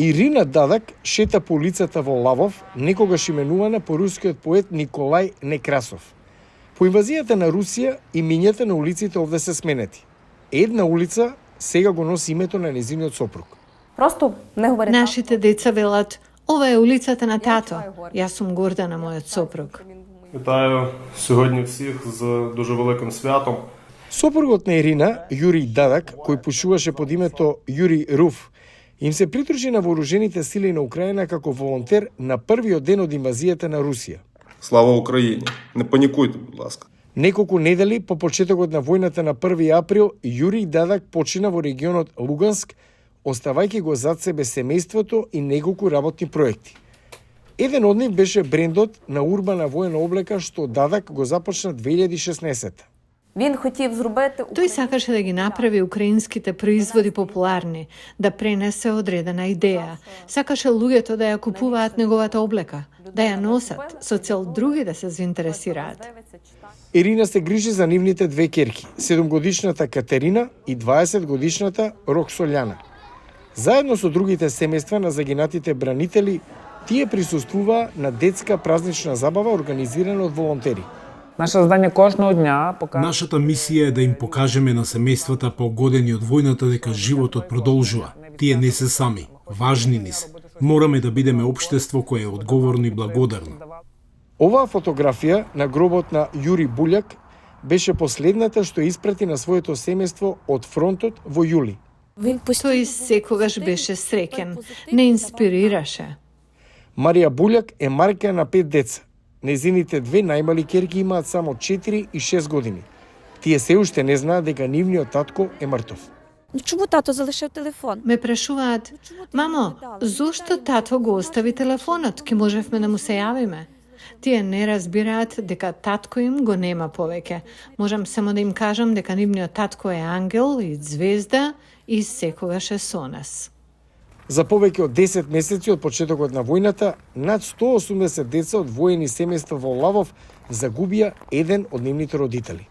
Ирина Дадак шета по улицата во Лавов, некогаш именувана по рускиот поет Николај Некрасов. По инвазијата на Русија, имињата на улиците овде се сменети. Една улица сега го носи името на незиниот сопруг. Просто не говори. Нашите деца велат, ова е улицата на тато. Јас сум горда на мојот сопруг. Вітаю сьогодні всіх з дуже великим святом. Сопругот на Ирина, Јури Дадак, кој пушуваше под името Јури Руф, им се придружи на вооружените сили на Украина како волонтер на првиот ден од инвазијата на Русија. Слава Україні! Не панікуйте, будь ласка. Неколку недели по почетокот на војната на 1 април, Јури Дадак почина во регионот Луганск, оставајќи го зад себе семејството и неколку работни проекти. Еден од нив беше брендот на урбана воена облека што Дадак го започна 2016. Він хотів зробити Тој сакаше да ги направи украинските производи популарни, да пренесе одредена идеја. Сакаше луѓето да ја купуваат неговата облека, да ја носат, со цел други да се заинтересираат. Ирина се грижи за нивните две керки, 7-годишната Катерина и 20-годишната Роксољана. Заедно со другите семејства на загинатите бранители, тие присуствуваа на детска празнична забава организирана од волонтери. Наше задание кожного дня показва. Нашата мисија е да им покажеме на семејствата погодени од војната дека животот продолжува. Тие не се сами, важни ни се. Мораме да бидеме општество кое е одговорно и благодарно. Оваа фотографија на гробот на Јури Буљак беше последната што испрати на своето семејство од фронтот во јули. Тој секогаш беше среќен, не инспирираше. Марија Буљак е мајка на 5 деца. Незините две најмали керки имаат само 4 и 6 години. Тие се уште не знаат дека нивниот татко е мртов. Чому тато залишив телефон? Ме прашуваат, мамо, зошто тато го остави телефонот, ке можевме да му се јавиме? Тие не разбираат дека татко им го нема повеќе. Можам само да им кажам дека нивниот татко е ангел и звезда и секогаш е со нас. За повеќе од 10 месеци од почетокот на војната, над 180 деца од воени семејства во Лавов загубија еден од нивните родители.